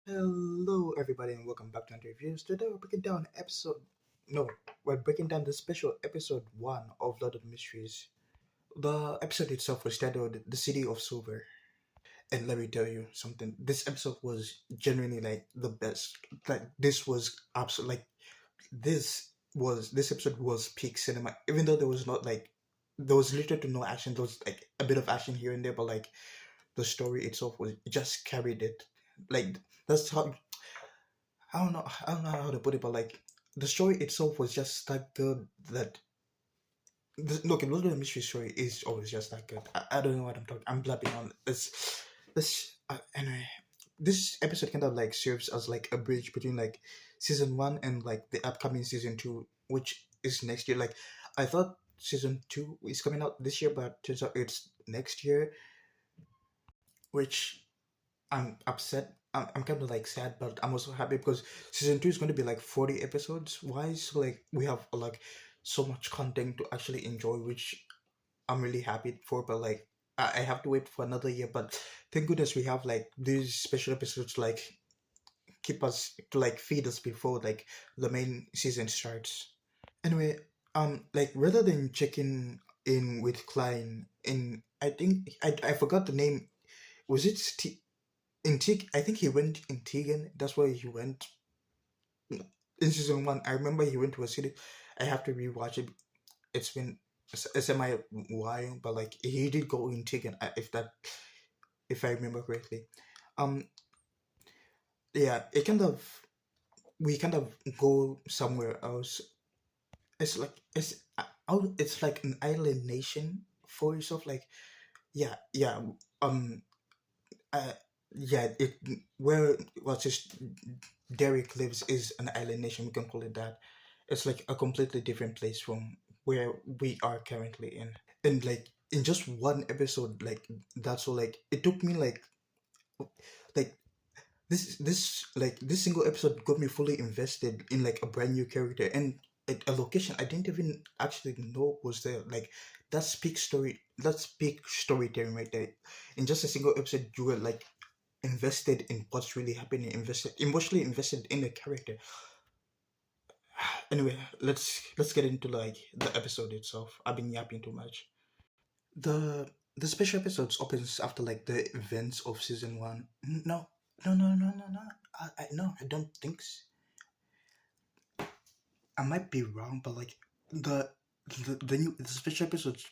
Hello, everybody, and welcome back to Hunter Reviews. Today, we're breaking down no, we're breaking down the special episode one of Lord of the Mysteries. The episode itself was titled "The City of Silver," and let me tell you something. This episode was genuinely like the best. Like this was absolutely like this episode was peak cinema. Even though there was not like there was little to no action. There was like a bit of action here and there, but like the story itself was it just carried it. Like that's how I don't know how to put it, but like the story itself was just that good that look, a lot of the mystery story is always just that good. I don't know what I'm talking. I'm blabbing on this. Anyway, this episode kind of like serves as like a bridge between like season one and like the upcoming season two, which is next year. Like I thought season two is coming out this year, but turns out it's next year, which I'm upset. I'm kind of like sad, but I'm also happy because season two is going to be like 40 episodes wise. So like we have like so much content to actually enjoy, which I'm really happy for. But like I have to wait for another year. But thank goodness we have like these special episodes like keep us to like feed us before like the main season starts. Anyway, like rather than checking in with Klein in I think I forgot the name. Was it in Tig? I think he went in Tegan. That's where he went in season one. I remember he went to a city. I have to rewatch it. It's been a semi while, but like he did go in Tegan. If I remember correctly. Um, yeah, it kind of we kind of go somewhere else. It's like it's like an island nation for yourself. Like yeah. Um, uh, yeah. It where what's just Derek lives is an island nation. We can call it that. It's like a completely different place from where we are currently in. And like in just one episode, like that's all. Like it took me like this single episode got me fully invested in like a brand new character and a location I didn't even actually know was there. Like that's peak storytelling right there. In just a single episode, you were like invested in what's really happening, invested emotionally invested in the character. Anyway, let's get into like the episode itself. I've been yapping too much. The special episodes opens after like the events of season one. No, no. No, I don't think I might be wrong, but like the the special episodes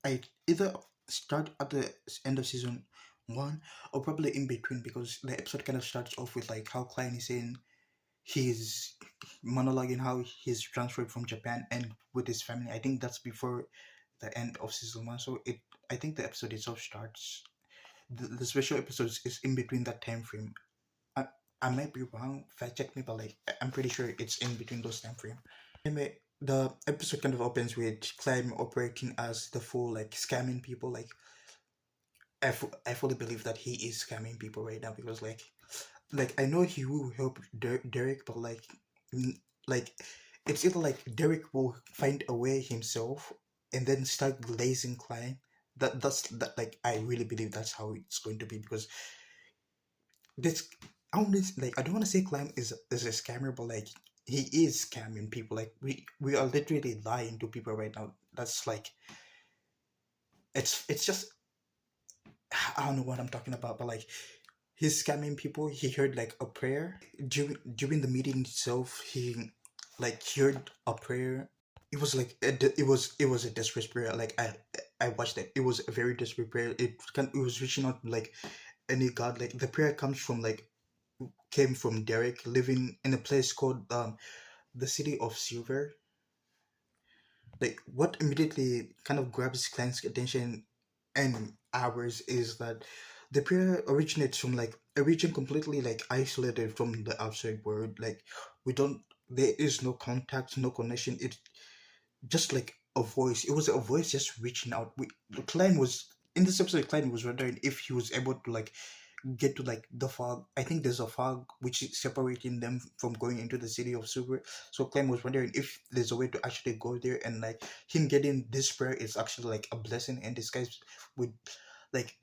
I either start at the end of season one or probably in between because the episode kind of starts off with like how Klein is saying he's monologuing how he's transferred from Japan and with his family. I think that's before the end of season one. So it I think the episode itself starts the special episodes is in between that time frame. I I might be wrong, fact check me, but like I'm pretty sure it's in between those time frame. Anyway, the episode kind of opens with Clem operating as the fool, like scamming people. Like I fully believe that he is scamming people right now because like I know he will help Derek, but mm, like it's either like Derek will find a way himself and then start glazing Klein. That's that like I really believe that's how it's going to be because this I don't like I don't want to say Klein is a scammer, but like he is scamming people. Like we are literally lying to people right now. That's like it's just I don't know what I'm talking about, but like he's scamming people. He heard like a prayer during the meeting itself. He like heard a prayer. It was like it was a desperate prayer. Like I watched it. It was a very desperate prayer. It was reaching out to, like any god. Like the prayer comes from like came from Derek living in a place called the city of Silver. Like what immediately kind of grabs Klein's attention and ours is that the prayer originates from like a region completely like isolated from the outside world. Like we don't there is no contact, no connection. It's just like a voice. It was a voice just reaching out. Klein was in this episode. Klein was wondering if he was able to like get to like the fog. I think there's a fog which is separating them from going into the city of Super. So Clem was wondering if there's a way to actually go there and like him getting this prayer is actually like a blessing in disguise with like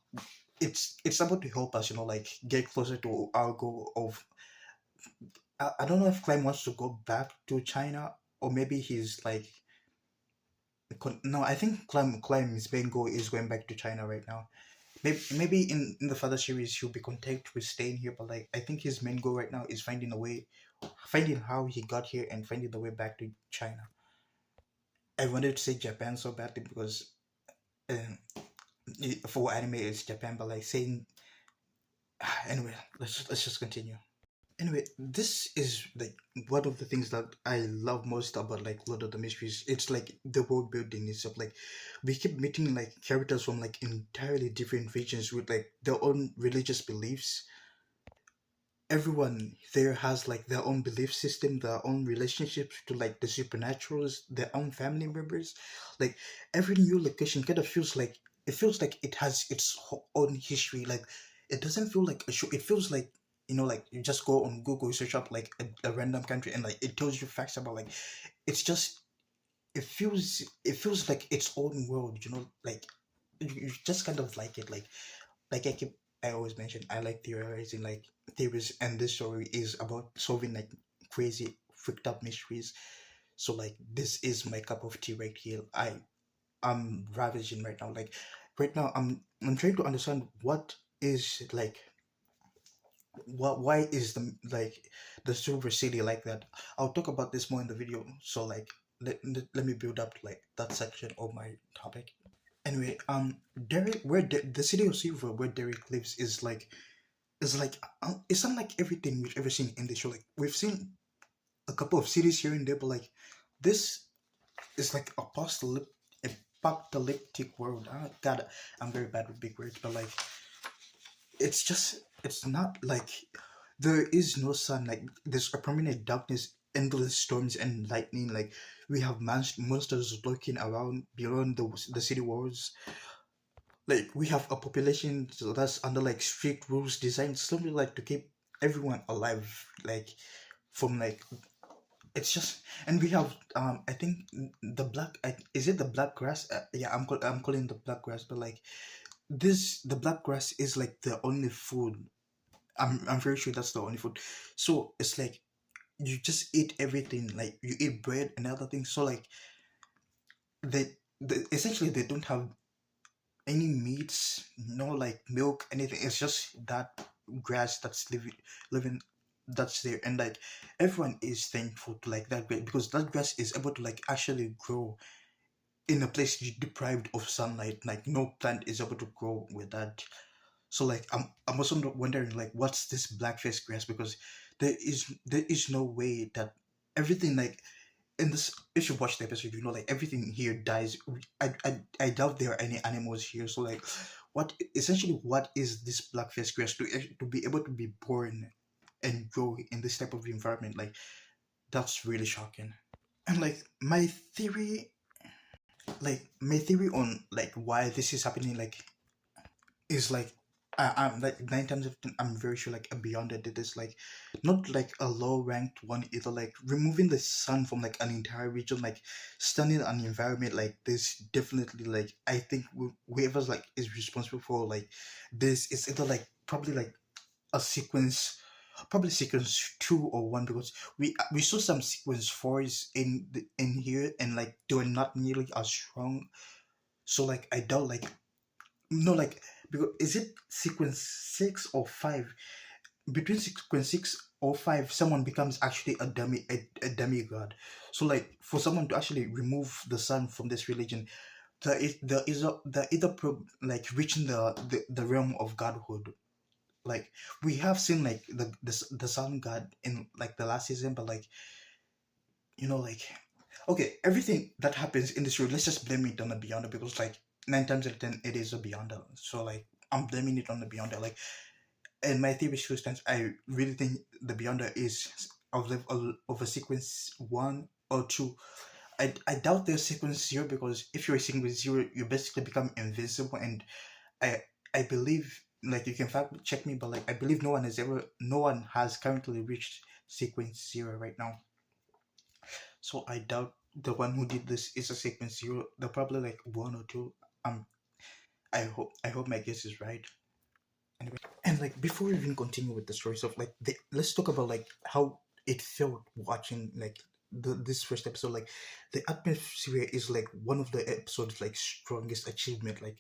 it's about to help us, like get closer to our goal of. I don't know if Clem wants to go back to China, or maybe he's like no. I think Clem's main goal is going back to China right now. Maybe in the further series he'll be content with staying here, but like I think his main goal right now is finding a way, finding how he got here and finding the way back to China. I wanted to say Japan so badly because um, for anime it's Japan, but like saying anyway, let's just continue. Anyway, this is like one of the things that I love most about like Lord of the Mysteries. It's like the world building is of like we keep meeting like characters from like entirely different regions with like their own religious beliefs. Everyone there has like their own belief system, their own relationships to like the supernaturals, their own family members. Like every new location kind of feels like it feels like it has its own history. Like it doesn't feel like a show. It feels like like you just go on Google, you search up like a random country, and like it tells you facts about like it's just it feels like its own world. Like you just kind of like it. Like I always mention, I like theorizing like theories, and this story is about solving like crazy freaked out mysteries. So like this is my cup of tea right here. I'm ravaging right now. Like right now I'm trying to understand what is like what why is the silver city like that. I'll talk about this more in the video, so like let me build up to like that section of my topic. Anyway, Derek, the city of Silver where Derek lives is like it's unlike everything we've ever seen in the show. Like we've seen a couple of cities here and there, but like this is like apocalyptic world. God, I'm very bad with big words, but like it's not like there is no sun. Like there's a permanent darkness, endless storms and lightning. Like we have monsters lurking around beyond the city walls. Like we have a population that's under like strict rules designed simply like to keep everyone alive, like from like it's just. And we have I think the black is it the black grass, yeah, I'm calling the black grass, but like the black grass is like the only food. I'm very sure that's the only food. So it's like you just eat everything, like you eat bread and other things. So like essentially they don't have any meats, no like milk, anything. It's just that grass that's living that's there, and like everyone is thankful to like that grass because that grass is able to like actually grow in a place deprived of sunlight. Like no plant is able to grow with that. So like I'm also not wondering like what's this blackface grass, because there is no way that everything like in this, if you watch the episode, like everything here dies. I doubt there are any animals here. So like what is this blackface grass to be able to be born and grow in this type of environment? Like that's really shocking. And my theory on like why this is happening like is like I'm like 9 times of ten, I'm very sure like a Beyonder did this, like not like a low ranked one either, like removing the sun from like an entire region, like stunning an environment like this. Definitely like I think whoever's like is responsible for like this is either like probably like a sequence, probably sequence 2 or 1, because we saw some sequence 4s in here, and like they were not nearly as strong. So like I doubt like no, like because is it sequence 6 or 5? Between sequence 6 or 5, someone becomes actually a demigod. So like for someone to actually remove the sun from this religion, there is a like reaching the realm of godhood. Like we have seen like the sun god in like the last season, but like like okay, everything that happens in this world, let's just blame it on the Beyonder, because like 9 times out of 10 it is a Beyonder. So like I'm blaming it on the Beyonder. Like, and my theory still stands. I really think the Beyonder is of a sequence 1 or 2. I doubt there's sequence 0, because if you're a sequence 0, you basically become invisible. And I I believe, like, you can fact check me, but like I believe no one has currently reached sequence 0 right now. So I doubt the one who did this is a sequence 0. They're probably like 1 or 2. Um, I hope my guess is right. And like before we even continue with the stories of like let's talk about like how it felt watching like this first episode. Like the atmosphere is like one of the episode's like strongest achievement. Like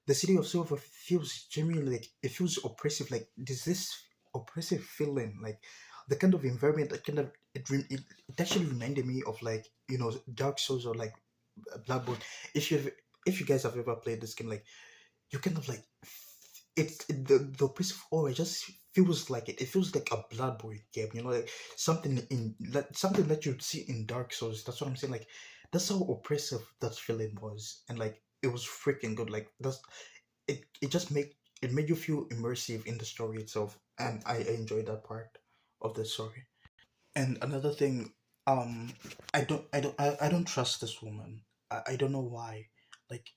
the city of silver feels genuinely like it feels oppressive. Like there's this oppressive feeling, like the kind of environment that kind of it actually reminded me of like Dark Souls or like Bloodborne. if you if you guys have ever played this game, like you kind of like the oppressive aura just feels like it feels like a Bloodborne game, like something in like something that you'd see in Dark Souls. That's what I'm saying. Like that's how oppressive that feeling was, and like it was freaking good. Like that's it just made you feel immersive in the story itself, and I enjoyed that part of the story. And another thing, I don't trust this woman. I don't know why. Like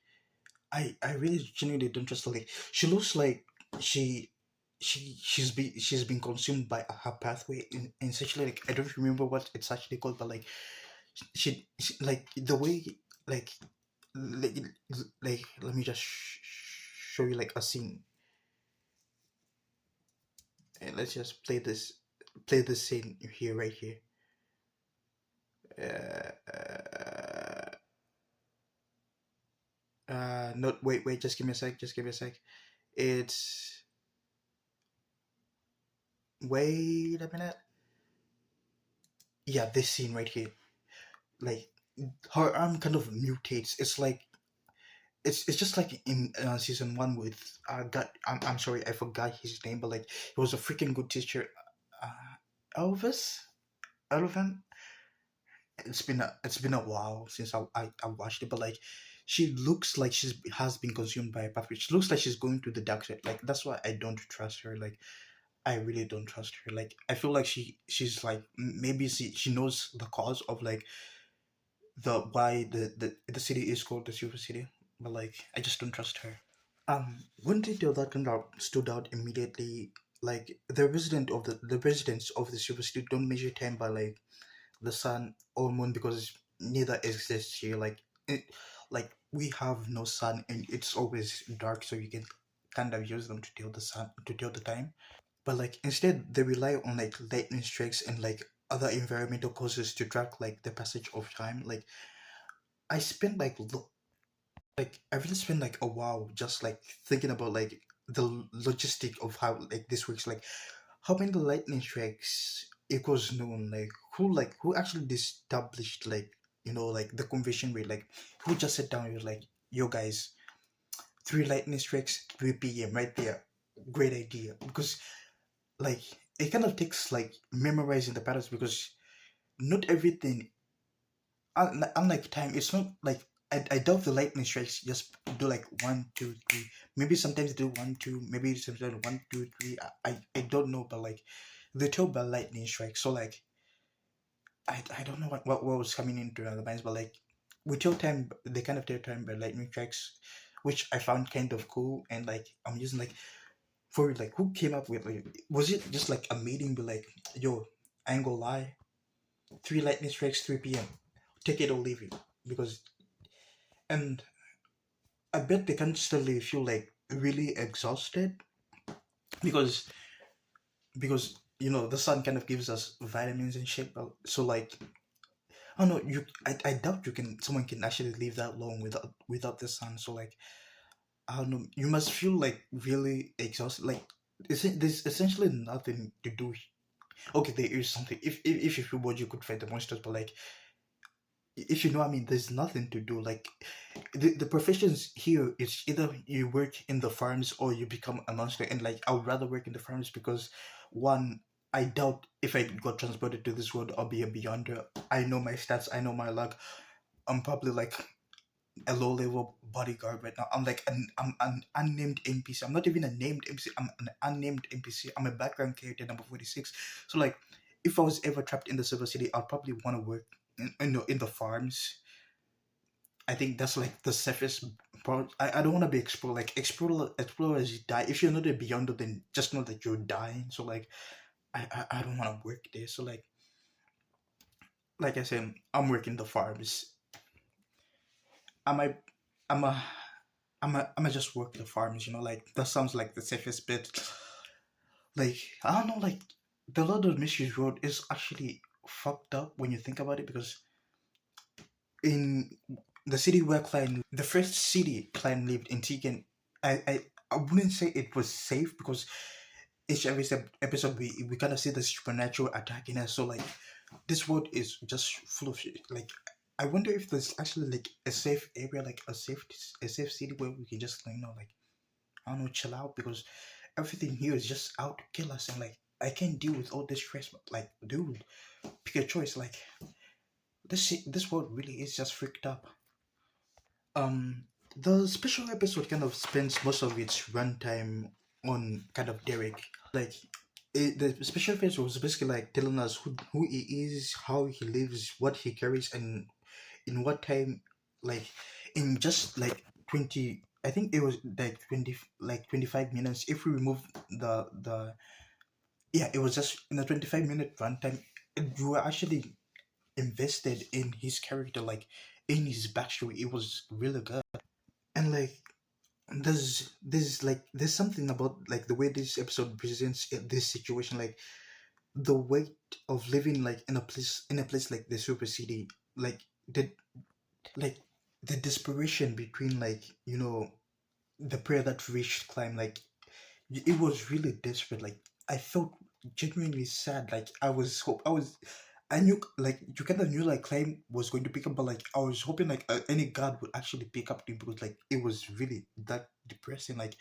I really genuinely don't trust her. Like she looks like she she's been consumed by her pathway in essentially, like I don't remember what it's actually called, but like she like the way, like like, like let me just show you like a scene, and let's just play this scene here, right here. uh, not wait, just give me a sec, it's wait a minute. Yeah, this scene right here, like her arm kind of mutates. It's like it's just like in season one with I'm sorry, I forgot his name, but like he was a freaking good teacher. Elvis, Elvin. It's been a while since I watched it, but like she looks like she's has been consumed by a pathway. She looks like she's going to the dark side. Like that's why I don't trust her. Like I really don't trust her. Like I feel like she's like maybe she knows the cause of like the why the city is called the Silver City, but like I just don't trust her. One detail that kind of stood out immediately, like the residents of the Silver City don't measure time by like the sun or moon, because neither exists here. Like like we have no sun and it's always dark, so you can kind of use them to tell the sun to tell the time. But like instead they rely on like lightning strikes and like other environmental causes to track like the passage of time. Like I spent like like I really spent like a while just like thinking about like the logistic of how like this works. Like how many lightning strikes equals noon? Like who actually established like like the conversion rate? Like who just sat down and was like, yo guys, three lightning strikes, 3 p.m. right there. Great idea. Because like it kind of takes like memorizing the patterns, because not everything, unlike time, it's not like I doubt the lightning strikes just do like one, two, three. Maybe sometimes they do one, two, maybe sometimes one, two, three. I don't know, but like they tell by lightning strikes. So like I don't know what was coming into the minds, but like we tell time, they kind of tell time by lightning strikes, which I found kind of cool. And like I'm using like for like who came up with, like, was it just like a meeting be like, yo, I ain't gonna lie, three lightning strikes, 3 p.m. Take it or leave it. Because and I bet they constantly feel like really exhausted, because the sun kind of gives us vitamins and shit. So like I don't know, I doubt someone can actually live that long without the sun. So like I don't know, you must feel like really exhausted. Like there's essentially nothing to do. Okay, there is something. If you feel bored, you could fight the monsters, but like if you know what I mean, there's nothing to do. Like the professions here is either you work in the farms or you become a monster. And like I would rather work in the farms, because one, I doubt if I got transported to this world I'll be a beyonder. I know my stats, I know my luck. I'm probably like a low level bodyguard right now. I'm an unnamed NPC. I'm not even a named NPC. I'm an unnamed NPC. I'm a background character number 46. So like if I was ever trapped in the silver city, I'd probably want to work in the farms. I think that's like the safest part. I don't want to be explorer. Like explorers die. If you're not a beyonder, then just know that you're dying. So like I don't want to work there. So like I said, I'm working the farms. Am I? I'm a. I'm just work the farms, like that sounds like the safest bit. Like I don't know, like the Lord of Mysteries Road is actually fucked up when you think about it because in the city where Klein, the first city Klein lived in Tegan, I wouldn't say it was safe because each every episode we kind of see the supernatural attacking us. So like this world is just full of shit. Like I wonder if there's actually like a safe area, like a safe city where we can just like I don't know chill out because everything here is just out to kill us and like I can't deal with all this stress. But like dude, pick a choice. Like this world really is just freaked up. Um, the special episode kind of spends most of its runtime on kind of Derek. Like, the special episode was basically like telling us who he is, how he lives, what he carries, and in what time. Like, in just like 20, I think it was like 25 minutes. If we remove the yeah, it was just in a 25-minute runtime. You were actually invested in his character, like in his backstory. It was really good. And like there's something about like the way this episode presents this situation, like the weight of living like in a place like the super city, like like the desperation between like the prayer that reached climb, like it was really desperate. Like I felt genuinely sad. Like I knew like you kind of knew like Climb was going to pick up, but like I was hoping like any god would actually pick up him because like it was really that depressing. Like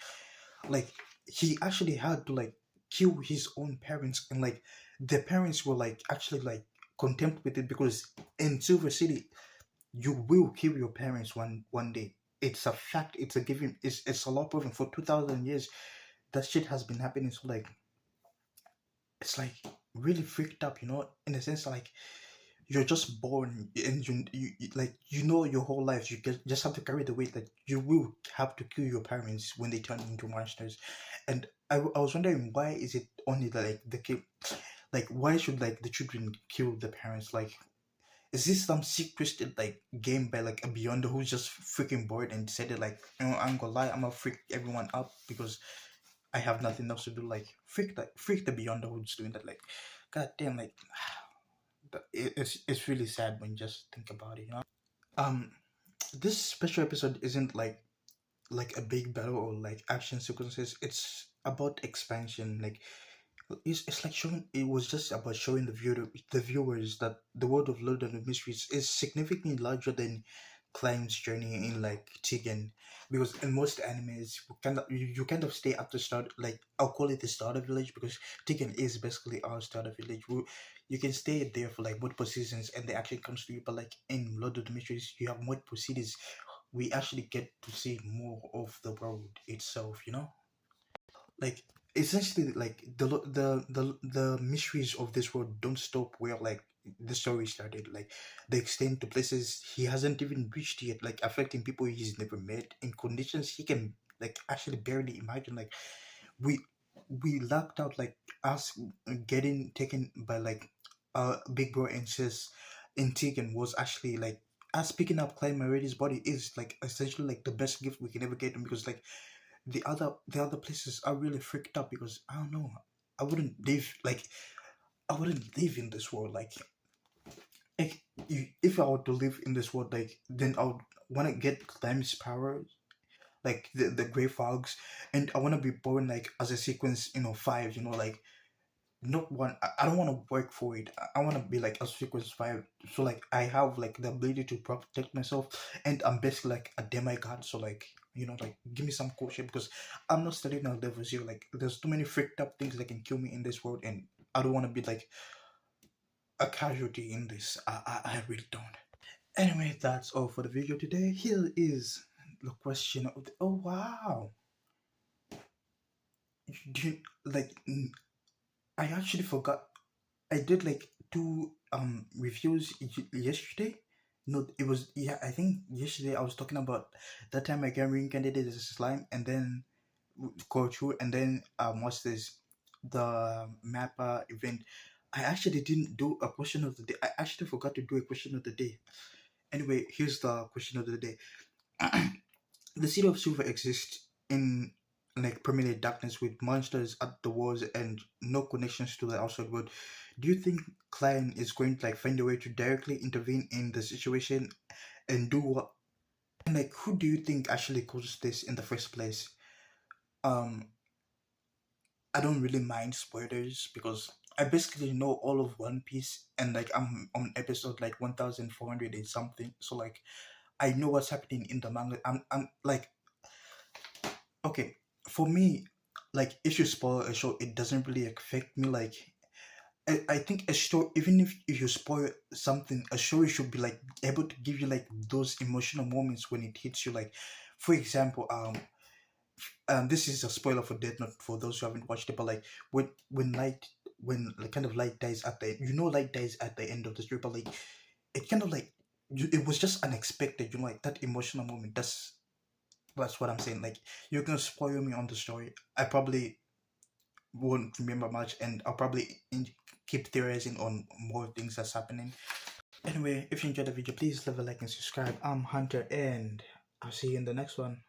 he actually had to like kill his own parents, and like the parents were like actually like contempt with it because in Silver City you will kill your parents one day. It's a fact. It's a given. It's a law proven for 2,000 years. That shit has been happening. So like it's like really freaked up, in a sense like you're just born and like your whole life just have to carry the weight that you will have to kill your parents when they turn into monsters. And I was wondering, why is it only like the kid, like why should like the children kill the parents? Like is this some sick twisted like game by like a beyonder who's just freaking bored and decided like I'm gonna lie, I'm gonna freak everyone up because I have nothing else to do. Like freak the beyonder who's doing that. Like god damn, like it's really sad when you just think about it. Um, this special episode isn't like a big battle or like action sequences. It's about expansion. Like it's like showing. It was just about showing the viewers that the world of Lord of the Mysteries is significantly larger than Climb's journey in like Tigan, because in most animes you kind of stay at the start. Like I'll call it the starter village because Tigan is basically our starter village. You can stay there for like multiple seasons and the action comes to you. But like in Lord of the Mysteries, you have multiple cities. We actually get to see more of the world itself. Like essentially like the mysteries of this world don't stop where like the story started. Like they extend to places he hasn't even reached yet, like affecting people he's never met in conditions he can like actually barely imagine. Like we we lucked out, like us getting taken by like big bro and sis in Tegan was actually like us picking up Clyde Meridian's body is like essentially like the best gift we can ever get him, because like the other places are really freaked out because I don't know. I wouldn't live in this world. Like if I were to live in this world, like then I would want to get Clime's power, like the gray fogs, and I want to be born like as a sequence, five. Like not one. I don't want to work for it. I want to be like a sequence five. So like I have like the ability to protect myself, and I'm basically like a demigod. So like like give me some cool shit because I'm not studying on level zero. Like there's too many freaked up things that can kill me in this world, and I don't want to be like a casualty in this. I really don't. Anyway, that's all for the video today. Here is the question of the, oh wow. Do you, like I actually forgot. I did like two reviews yesterday. No, it was, yeah, I think yesterday I was talking about that time I got reincarnated as a slime, and then go through, and then what's this, the Mappa event. I actually didn't do a question of the day. I actually forgot to do a question of the day. Anyway, here's the question of the day. the City of Silver exists in like permanent darkness with monsters at the walls and no connections to the outside world. Do you think Klein is going to like find a way to directly intervene in the situation and do what? And like, who do you think actually caused this in the first place? Um, I don't really mind spoilers because I basically know all of One Piece and like I'm on episode like 1400 and something. So like I know what's happening in the manga. I'm like okay, for me, like if you spoil a show, it doesn't really affect me. Like I think a show, even if you spoil something, a show should be like able to give you like those emotional moments when it hits you. Like, for example, this is a spoiler for Death Note for those who haven't watched it, but like when light when like kind of light dies at the light dies at the end of the story, but like it kind of like it was just unexpected. Like that emotional moment. That's what I'm saying. Like you're gonna spoil me on the story. I probably won't remember much, and I'll probably keep theorizing on more things that's happening. Anyway, if you enjoyed the video, please leave a like and subscribe. I'm Hunter, and I'll see you in the next one.